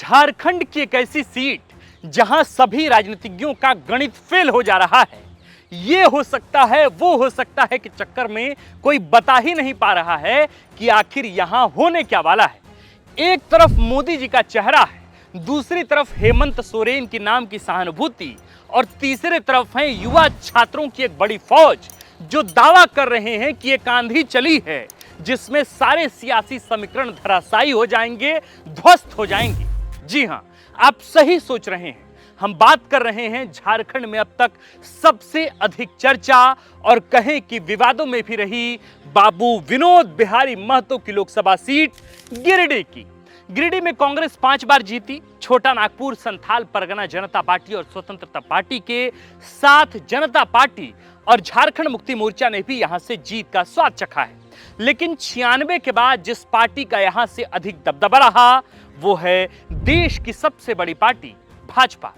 झारखंड की एक ऐसी सीट जहां सभी राजनीतिज्ञों का गणित फेल हो जा रहा है। ये हो सकता है, वो हो सकता है कि चक्कर में कोई बता ही नहीं पा रहा है कि आखिर यहां होने क्या वाला है। एक तरफ मोदी जी का चेहरा है, दूसरी तरफ हेमंत सोरेन की नाम की सहानुभूति और तीसरे तरफ है युवा छात्रों की एक बड़ी फौज जो दावा कर रहे हैं कि एक आंधी चली है जिसमें सारे सियासी समीकरण धराशायी हो जाएंगे, ध्वस्त हो जाएंगे। जी हां, आप सही सोच रहे हैं। हम बात कर रहे हैं झारखंड में अब तक सबसे अधिक चर्चा और कहें कि विवादों में भी रही बाबू विनोद बिहारी महतो की लोकसभा सीट गिरिडीह की। गिरिडीह में कांग्रेस 5 बार जीती। छोटा नागपुर, संथाल परगना जनता पार्टी और स्वतंत्रता पार्टी के साथ जनता पार्टी और झारखंड मुक्ति मोर्चा ने भी यहां से जीत का स्वाद चखा है। लेकिन 96 के बाद जिस पार्टी का यहां से अधिक दबदबा रहा वो है देश की सबसे बड़ी पार्टी भाजपा।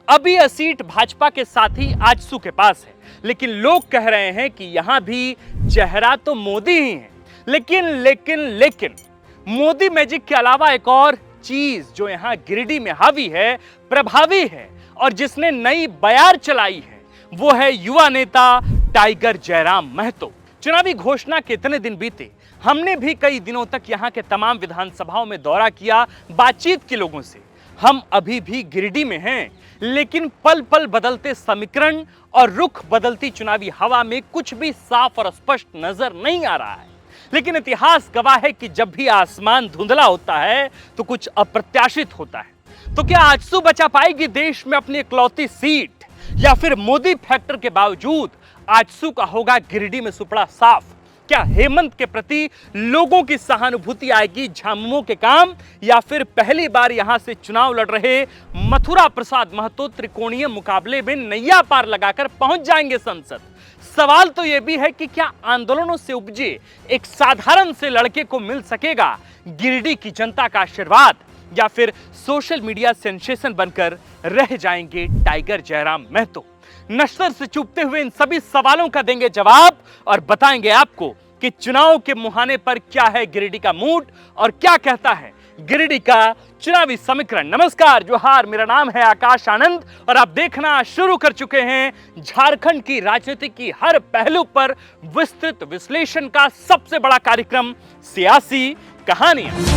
अभी यह सीट भाजपा के साथ ही आजसू के पास है, लेकिन लोग कह रहे हैं कि यहां भी चेहरा तो मोदी ही है। लेकिन मोदी मैजिक के अलावा एक और चीज जो यहां गिरिडीह में हावी है, प्रभावी है और जिसने नई बयार चलाई है वो है युवा नेता टाइगर जयराम महतो। चुनावी घोषणा के इतने दिन बीते, हमने भी कई दिनों तक यहां के तमाम विधानसभाओं में दौरा किया, बातचीत की लोगों से। हम अभी भी गिरिडीह में हैं, लेकिन पल पल बदलते समीकरण और रुख बदलती चुनावी हवा में कुछ भी साफ और स्पष्ट नजर नहीं आ रहा है। लेकिन इतिहास गवाह है कि जब भी आसमान धुंधला होता है तो कुछ अप्रत्याशित होता है। तो क्या आजसू बचा पाएगी देश में अपनी इकलौती सीट, या फिर मोदी फैक्टर के बावजूद आजसू का होगा गिरिडीह में सुपड़ा साफ? क्या हेमंत के प्रति लोगों की सहानुभूति आएगी झामुमो के काम, या फिर पहली बार यहां से चुनाव लड़ रहे मथुरा प्रसाद महतो त्रिकोणीय मुकाबले में नैया पार लगाकर पहुंच जाएंगे संसद? सवाल तो यह भी है कि क्या आंदोलनों से उपजे एक साधारण से लड़के को मिल सकेगा गिरिडीह की जनता का आशीर्वाद, या फिर सोशल मीडिया सेंसेशन बनकर रह जाएंगे टाइगर जयराम महतो? नश्तर से चुभते हुए इन सभी सवालों का देंगे जवाब और बताएंगे आपको कि चुनाव के मुहाने पर क्या है गिरिडीह का मूड और क्या कहता है गिरिडीह का चुनावी समीकरण। नमस्कार, जोहार, मेरा नाम है आकाश आनंद और आप देखना शुरू कर चुके हैं झारखंड की राजनीति की हर पहलू पर विस्तृत विश्लेषण का सबसे बड़ा कार्यक्रम सियासी कहानियां।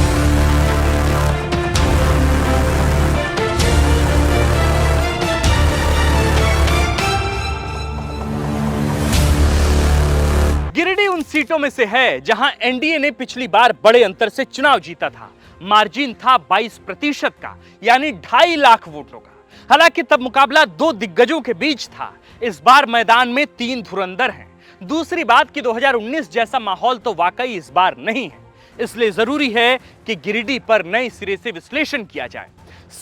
गिरिडीह उन सीटों में से है जहां एनडीए ने पिछली बार बड़े अंतर से चुनाव जीता था। मार्जिन था 22% का, यानी 2.5 लाख वोटों का। हालांकि तब मुकाबला 2 दिग्गजों के बीच था। इस बार मैदान में 3 धुरंधर हैं। दूसरी बात कि 2019 जैसा माहौल तो वाकई इस बार नहीं है, इसलिए जरूरी है कि गिरिडीह पर नए सिरे से विश्लेषण किया जाए।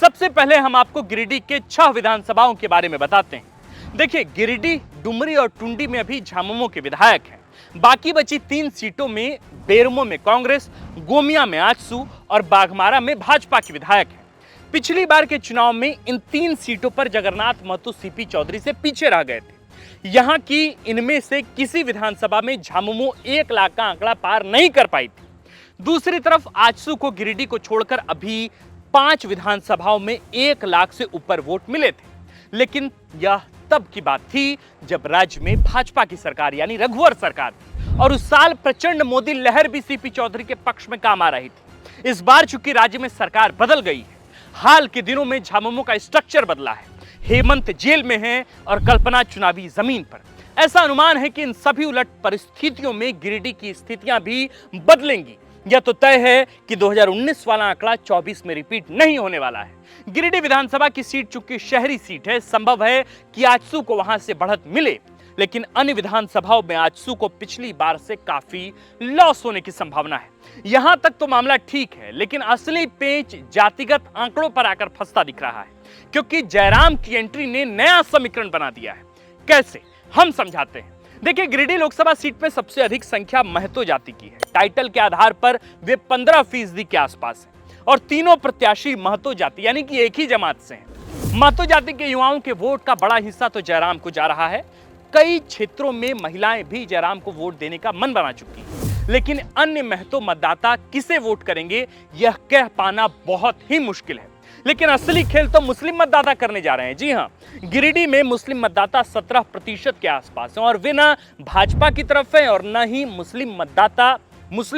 सबसे पहले हम आपको गिरिडीह के 6 विधानसभाओं के बारे में बताते हैं। देखिए, गिरिडीह, डुमरी और टुंडी में अभी झामुमो के विधायक हैं। बाकी बची 3 सीटों में बेरमो में कांग्रेस, गोमिया में आजसू और बाघमारा में भाजपा के विधायक हैं। पिछली बार के चुनाव में इन 3 सीटों पर जगन्नाथ महतो सीपी चौधरी से पीछे रह गए थे। यहां की इनमें से किसी विधानसभा में झामुमो 1 लाख का आंकड़ा पार नहीं कर पाई थी। दूसरी तरफ आजसू को गिरिडीह को छोड़कर अभी 5 विधानसभाओं में 1 लाख से ऊपर वोट मिले थे। लेकिन यह तब की बात थी जब राज्य में भाजपा की सरकार यानी रघुवर सरकार थी और उस साल प्रचंड मोदी लहर भी सीपी चौधरी के पक्ष में काम आ रही थी। इस बार चूंकि राज्य में सरकार बदल गई है, हाल के दिनों में झामुमो का स्ट्रक्चर बदला है। हेमंत जेल में है और कल्पना चुनावी जमीन पर। ऐसा अनुमान है कि इन सभी उलट परिस्थितियों में गिरिडीह की स्थितियां भी बदलेंगी। यह तो तय है कि 2019 वाला आंकड़ा 24 में रिपीट नहीं होने वाला है। गिरिडीह विधानसभा की सीट चूंकि शहरी सीट है, संभव है कि आजसू को वहां से बढ़त मिले, लेकिन अन्य विधानसभाओं में आजसू को पिछली बार से काफी लॉस होने की संभावना है। यहां तक तो मामला ठीक है, लेकिन असली पेंच जातिगत आंकड़ों पर आकर फंसता दिख रहा है, क्योंकि जयराम की एंट्री ने नया समीकरण बना दिया है। कैसे, हम समझाते हैं। देखिए, गिरिडीह लोकसभा सीट में सबसे अधिक संख्या महतो जाति की है। टाइटल के आधार पर वे 15% के आसपास हैं और तीनों प्रत्याशी महतो जाति यानी कि एक ही जमात से हैं। महतो जाति के युवाओं के वोट का बड़ा हिस्सा तो जयराम को जा रहा है। कई क्षेत्रों में महिलाएं भी जयराम को वोट देने का मन बना चुकी हैं। लेकिन अन्य महतो मतदाता किसे वोट करेंगे यह कह पाना बहुत ही मुश्किल है। लेकिन असली खेल तो मुस्लिम मतदाता करने जा रहे हैं। जी हां, गिरिडीह में मुस्लिम मतदाता 17% के आसपास हैं और वे ना भाजपा की तरफ है और न ही मुस्लिम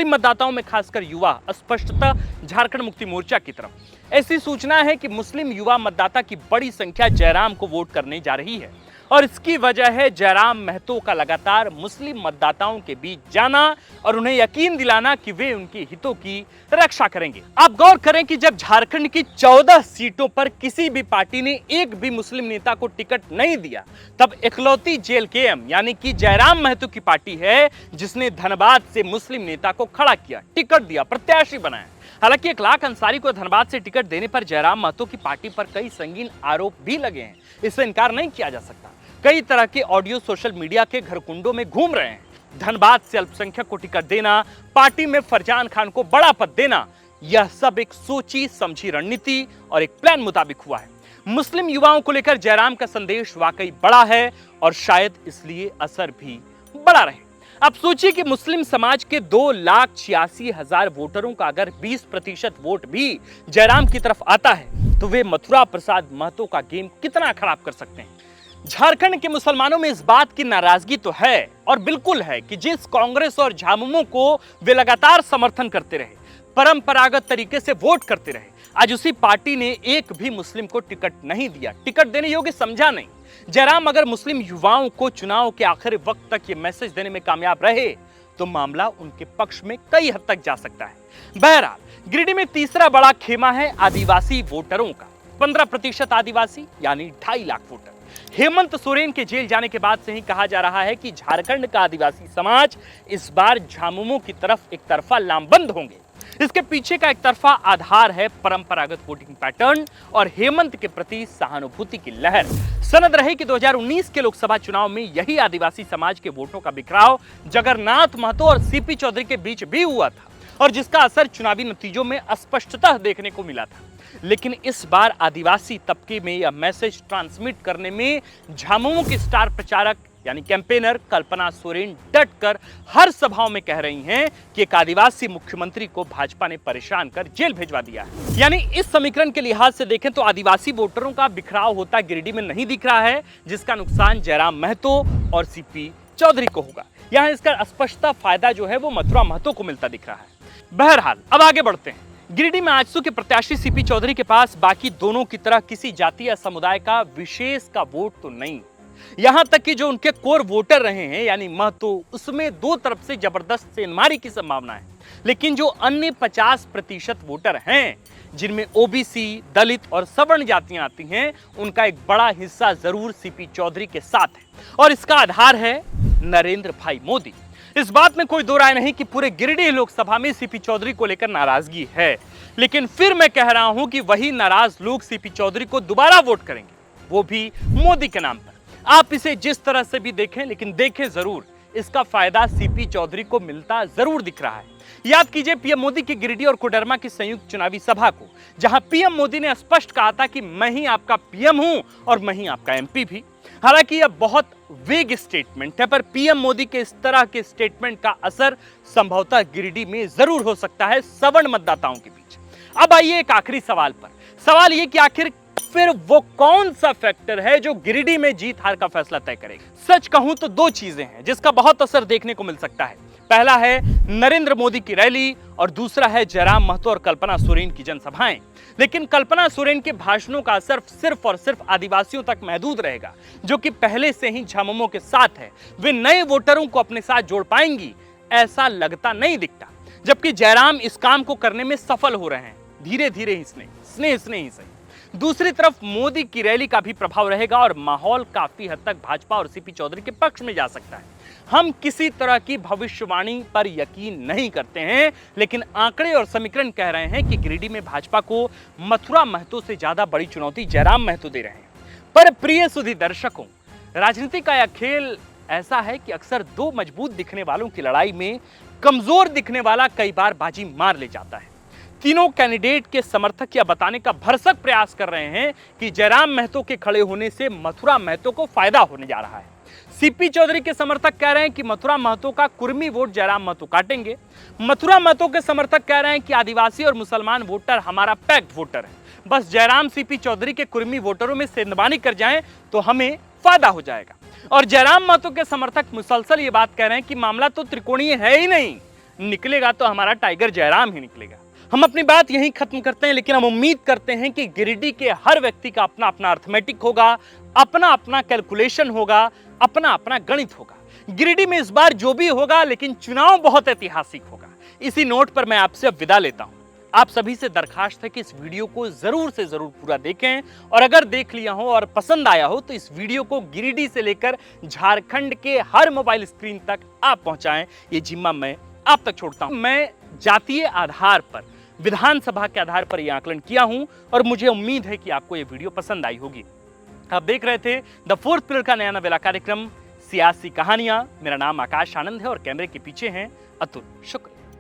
मतदाताओं में खासकर युवा स्पष्टतः झारखंड मुक्ति मोर्चा की तरफ। ऐसी सूचना है कि मुस्लिम युवा मतदाता की बड़ी संख्या जयराम को वोट करने जा रही है और इसकी वजह है जयराम महतो का लगातार मुस्लिम मतदाताओं के बीच जाना और उन्हें यकीन दिलाना कि वे उनके हितों की रक्षा करेंगे। आप गौर करें कि जब झारखंड की 14 सीटों पर किसी भी पार्टी ने एक भी मुस्लिम नेता को टिकट नहीं दिया, तब इकलौती जेएलकेएम यानी कि जयराम महतो की पार्टी है जिसने धनबाद से मुस्लिम नेता को खड़ा किया, टिकट दिया, प्रत्याशी बनाया। हालांकि 1 लाख अंसारी को धनबाद से टिकट देने पर जयराम महतो की पार्टी पर कई संगीन आरोप भी लगे हैं, इससे इनकार नहीं किया जा सकता। कई तरह के ऑडियो सोशल मीडिया के घरकुंडों में घूम रहे हैं। धनबाद से अल्पसंख्यक को टिकट देना, पार्टी में फरजान खान को बड़ा पद देना, यह सब एक सोची समझी रणनीति और एक प्लान मुताबिक हुआ है। मुस्लिम युवाओं को लेकर जयराम का संदेश वाकई बड़ा है और शायद इसलिए असर भी बड़ा रहे। अब सोचिए कि मुस्लिम समाज के 2,86,000 वोटरों का अगर 20% वोट भी जयराम की तरफ आता है तो वे मथुरा प्रसाद महतो का गेम कितना खराब कर सकते हैं। झारखंड के मुसलमानों में इस बात की नाराजगी तो है और बिल्कुल है कि जिस कांग्रेस और झामुमो को वे लगातार समर्थन करते रहे, परंपरागत तरीके से वोट करते रहे, आज उसी पार्टी ने एक भी मुस्लिम को टिकट नहीं दिया, टिकट देने योग्य समझा नहीं। जयराम अगर मुस्लिम युवाओं को चुनाव के आखिरी वक्त तक ये मैसेज देने में कामयाब रहे तो मामला उनके पक्ष में कई हद तक जा सकता है। बहरहाल गिरिडीह में तीसरा बड़ा खेमा है आदिवासी वोटरों का। 15% आदिवासी यानी 2.5 लाख वोटर। हेमंत सोरेन के जेल जाने के बाद से ही कहा जा रहा है कि झारखंड का आदिवासी समाज इस बार झामुमो की तरफ एक तरफा लामबंद होंगे। इसके पीछे का एक तरफा आधार है परंपरागत वोटिंग पैटर्न और हेमंत के प्रति सहानुभूति की लहर। सनद रहे कि 2019 के लोकसभा चुनाव में यही आदिवासी समाज के वोटों का बिखराव जगन्नाथ महतो और सीपी चौधरी के बीच भी हुआ था और जिसका असर चुनावी नतीजों में स्पष्टतः देखने को मिला था। लेकिन इस बार आदिवासी तबके में यह मैसेज ट्रांसमिट करने में झामुमो की स्टार प्रचारक यानी कैंपेनर कल्पना सोरेन डटकर हर सभाओं में कह रही हैं कि एक आदिवासी मुख्यमंत्री को भाजपा ने परेशान कर जेल भेजवा दिया है। यानी इस समीकरण के लिहाज से देखें तो आदिवासी वोटरों का बिखराव होता गिरिडीह में नहीं दिख रहा है, जिसका नुकसान जयराम महतो और सीपी चौधरी को होगा। यहाँ इसका स्पष्टता फायदा जो है वो मथुरा महतो को मिलता दिख रहा है। बहरहाल अब आगे बढ़ते हैं। गिरिडीह में आजसू के प्रत्याशी सीपी चौधरी के पास बाकी दोनों की तरह किसी जाति या समुदाय का विशेष का वोट तो नहीं। यहां तक कि जो उनके कोर वोटर रहे हैं यानी महतो, उसमें दो तरफ से जबरदस्त सेंधमारी की संभावना है। लेकिन जो अन्य 50% वोटर हैं जिनमें ओबीसी, दलित और सवर्ण जातियां आती हैं, उनका एक बड़ा हिस्सा जरूर सीपी चौधरी के साथ है और इसका आधार है नरेंद्र भाई मोदी। इस बात में कोई दो राय नहीं कि पूरे गिरिडीह लोकसभा में सीपी चौधरी को लेकर नाराजगी है, लेकिन फिर मैं कह रहा हूं कि वही नाराज लोग सीपी चौधरी को दोबारा वोट करेंगे, वो भी मोदी के नाम पर। आप इसे जिस तरह से भी देखें, लेकिन देखें जरूर, इसका फायदा सीपी चौधरी को मिलता जरूर दिख रहा है। याद कीजिए पीएम मोदी की गिरिडीह और कोडरमा की संयुक्त चुनावी सभा को, जहां पीएम मोदी ने स्पष्ट कहा था कि मैं ही आपका पीएम हूं और मैं ही आपका एमपी भी। हालांकि यह बहुत वेग स्टेटमेंट है, पर पीएम मोदी के इस तरह के स्टेटमेंट का असर संभवतः गिरिडीह में जरूर हो सकता है सवर्ण मतदाताओं के बीच। अब आइए एक आखिरी सवाल पर। सवाल ये कि आखिर फिर वो कौन सा फैक्टर है जो गिरिडीह में जीत हार का फैसला तय करेगा। सच कहूं तो दो चीजें हैं जिसका बहुत असर देखने को मिल सकता है। पहला है नरेंद्र मोदी की रैली और दूसरा है जयराम महतो और कल्पना सोरेन की जनसभाएं। लेकिन कल्पना सोरेन के भाषणों का असर सिर्फ और सिर्फ आदिवासियों तक महदूद रहेगा, जो कि पहले से ही झामुमो के साथ है। वे नए वोटरों को अपने साथ जोड़ पाएंगी ऐसा लगता नहीं दिखता, जबकि जयराम इस काम को करने में सफल हो रहे हैं, धीरे धीरे ही स्नेह ही सही। दूसरी तरफ मोदी की रैली का भी प्रभाव रहेगा और माहौल काफी हद तक भाजपा और सीपी चौधरी के पक्ष में जा सकता है। हम किसी तरह की भविष्यवाणी पर यकीन नहीं करते हैं, लेकिन आंकड़े और समीकरण कह रहे हैं कि गिरिडीह में भाजपा को मथुरा महतो से ज्यादा बड़ी चुनौती जयराम महतो दे रहे हैं। पर प्रिय सुधी दर्शकों, राजनीति का यह खेल ऐसा है कि अक्सर दो मजबूत दिखने वालों की लड़ाई में कमजोर दिखने वाला कई बार बाजी मार ले जाता है। तीनों कैंडिडेट के समर्थक यह बताने का भरसक प्रयास कर रहे हैं कि जयराम महतो के खड़े होने से मथुरा महतो को फायदा होने जा रहा है। सीपी चौधरी के समर्थक कह रहे हैं कि मथुरा महतो का कुर्मी वोट जयराम महतो काटेंगे। मथुरा महतो के समर्थक कह रहे हैं कि आदिवासी और मुसलमान वोटर हमारा पैक्ट वोटर है। बस जयराम सीपी चौधरी के कुर्मी वोटरों में सेंधमानी कर जाएं तो हमें फायदा हो जाएगा। और जयराम महतो के समर्थक मुसलसल ये बात कह रहे हैं कि मामला तो त्रिकोणीय है ही नहीं, निकलेगा तो हमारा टाइगर जयराम ही निकलेगा। हम अपनी बात यहीं खत्म करते हैं, लेकिन हम उम्मीद करते हैं कि गिरिडीह के हर व्यक्ति का अपना अपना अर्थमेटिक होगा, अपना अपना कैलकुलेशन होगा, अपना अपना गणित होगा। गिरिडीह में इस बार जो भी होगा, लेकिन चुनाव बहुत ऐतिहासिक होगा। इसी नोट पर मैं आपसे अब विदा लेता हूं। आप सभी से दरखास्त है कि इस वीडियो को जरूर से जरूर पूरा देखें, और अगर देख लिया हो और पसंद आया हो तो इस वीडियो को गिरिडीह से लेकर झारखंड के हर मोबाइल स्क्रीन तक आप पहुंचाएं। ये जिम्मा मैं आप तक छोड़ता हूं। मैं जातीय आधार पर, विधानसभा के आधार पर यह आकलन किया हूं, और मुझे उम्मीद है कि आपको यह वीडियो पसंद आई होगी। आप देख रहे थे द फोर्थ पिलर का नया नवेला कार्यक्रम सियासी कहानियां। मेरा नाम आकाश आनंद है और कैमरे के पीछे हैं अतुल। शुक्रिया।